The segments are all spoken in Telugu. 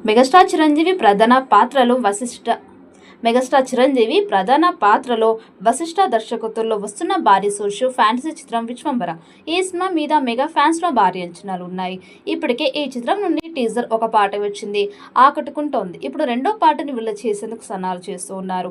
మెగాస్టార్ చిరంజీవి ప్రధాన పాత్రలో వశిష్ఠ దర్శకత్వంలో వస్తున్న భారీ సోషల్ ఫ్యాంటసీ చిత్రం విశ్వంబర. ఈ సినిమా మీద మెగా ఫ్యాన్స్ లో భారీ అంచనాలు ఉన్నాయి. ఇప్పటికే ఈ చిత్రం నుండి టీజర్ ఒక పాట వచ్చింది, ఆకట్టుకుంటోంది. ఇప్పుడు రెండో పాటని విడుదల చేసేందుకు సన్నాహాలు చేస్తూ ఉన్నారు.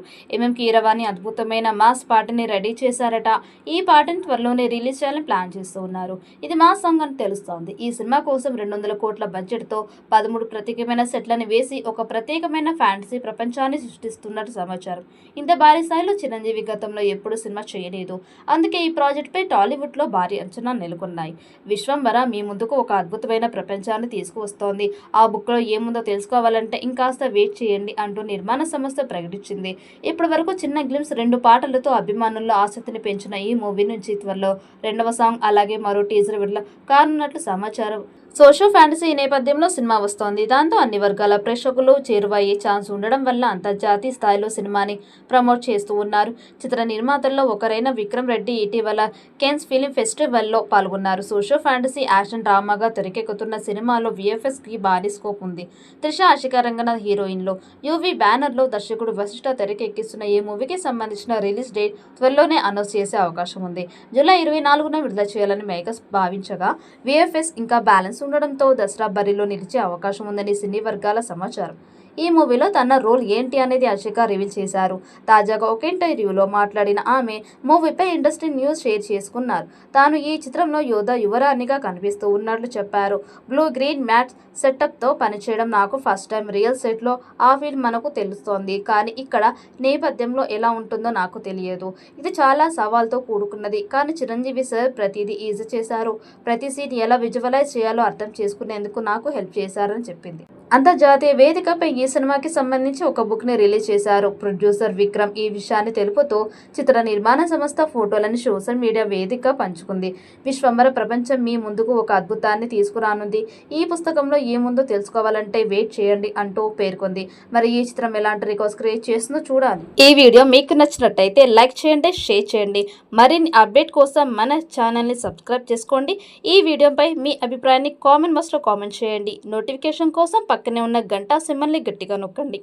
కీరవాణి అద్భుతమైన మాస్ పాటని రెడీ చేశారట. ఈ పాటని త్వరలోనే రిలీజ్ చేయాలని ప్లాన్ చేస్తూ ఉన్నారు. ఇది మాస్ సాంగ్ అని తెలుస్తోంది. ఈ సినిమా కోసం 200 కోట్ల బడ్జెట్ తో 13 ప్రత్యేకమైన సెట్లను వేసి ఒక ప్రత్యేకమైన ఫ్యాంటసీ ప్రపంచాన్ని సృష్టిస్తున్నారు సమాచారం. ఇంత భారీ స్థాయిలో చిరంజీవి గతంలో ఎప్పుడు సినిమా చేయలేదు. అందుకే ఈ ప్రాజెక్ట్ పై టాలీవుడ్ లో భారీ అంచనాలు నెలకొన్నాయి. విశ్వంబర మీ ముందుకు ఒక అద్భుతమైన ప్రపంచాన్ని తీసుకువస్తోంది. ఆ బుక్ లో ఏముందో తెలుసుకోవాలంటే ఇంకాస్త వెయిట్ చేయండి అంటూ నిర్మాణ సంస్థ ప్రకటించింది. ఇప్పటి వరకు చిన్న గ్లిమ్స్ 2 పాటలతో అభిమానుల్లో ఆసక్తిని పెంచిన ఈ మూవీ నుంచి త్వరలో రెండవ సాంగ్ అలాగే మరో టీజర్ విడుదల కానున్నట్లు సమాచారం. సోషల్ ఫ్యాంటసీ నేపథ్యంలో సినిమా వస్తోంది. దాంతో అన్ని వర్గాల ప్రేక్షకులు చేరువయ్యే ఛాన్స్ ఉండడం వల్ల అంతర్జాతీయ స్థాయిలో సినిమాని ప్రమోట్ చేస్తూ ఉన్నారు. చిత్ర నిర్మాతల్లో ఒకరైన విక్రమ్ రెడ్డి ఇటీవల కేన్స్ ఫిల్మ్ ఫెస్టివల్లో పాల్గొన్నారు. సోషల్ ఫ్యాంటసీ యాక్షన్ డ్రామాగా తెరకెక్కుతున్న సినిమాలో VFX కి భారీ స్కోప్ ఉంది. త్రిష, ఆశికా రంగనాథ్ హీరోయిన్లో యువి బ్యానర్లో దర్శకుడు వశిష్ఠ తెరకెక్కిస్తున్న ఈ మూవీకి సంబంధించిన రిలీజ్ డేట్ త్వరలోనే అనౌన్స్ చేసే అవకాశం ఉంది. జూలై 24న విడుదల చేయాలని మేకర్స్ భావించగా VFX ఇంకా బ్యాలెన్స్ ఉండడంతో దసరా బరిలో నిలిచే అవకాశం ఉందని సినీ వర్గాల సమాచారం. ఈ మూవీలో తన రోల్ ఏంటి అనేది ఆశిక రివీల్ చేశారు. తాజాగా ఒక ఇంటర్వ్యూలో మాట్లాడిన ఆమె మూవీపై ఇండస్ట్రీ న్యూస్ షేర్ చేసుకున్నారు. తాను ఈ చిత్రంలో యోధ యువరాణిగా కనిపిస్తూ ఉన్నట్లు చెప్పారు. బ్లూ గ్రీన్ మ్యాట్ సెటప్తో పనిచేయడం నాకు ఫస్ట్ టైం. రియల్ సెట్లో ఆ ఫీల్ మనకు తెలుస్తోంది, కానీ ఇక్కడ నేపథ్యంలో ఎలా ఉంటుందో నాకు తెలియదు. ఇది చాలా సవాల్తో కూడుకున్నది, కానీ చిరంజీవి సార్ ప్రతిదీ ఈజీ చేశారు. ప్రతి సీన్ ఎలా విజువలైజ్ చేయాలో అర్థం చేసుకునేందుకు నాకు హెల్ప్ చేశారని చెప్పింది. అంతర్జాతీయ వేదికపై ఈ సినిమాకి సంబంధించి ఒక బుక్ ని రిలీజ్ చేశారు. ప్రొడ్యూసర్ విక్రమ్ ఈ విషయాన్ని తెలుపుతూ చిత్ర నిర్మాణ సంస్థ ఫోటోలను సోషల్ మీడియా వేదిక పంచుకుంది. విశ్వంబర ప్రపంచం మీ ముందుకు ఒక అద్భుతాన్ని తీసుకురానుంది. ఈ పుస్తకంలో ఏముందో తెలుసుకోవాలంటే వెయిట్ చేయండి అంటూ పేర్కొంది. మరి ఈ చిత్రం ఎలాంటి రికార్డ్స్ క్రియేట్ చేస్తుందో చూడాలి. ఈ వీడియో మీకు నచ్చినట్టయితే లైక్ చేయండి, షేర్ చేయండి. మరిన్ని అప్డేట్ కోసం మన ఛానల్ని సబ్స్క్రైబ్ చేసుకోండి. ఈ వీడియోపై మీ అభిప్రాయాన్ని కామెంట్ బాక్స్లో కామెంట్ చేయండి. నోటిఫికేషన్ కోసం పక్కనే ఉన్న గంట సింబల్ని గట్టిగా నొక్కండి.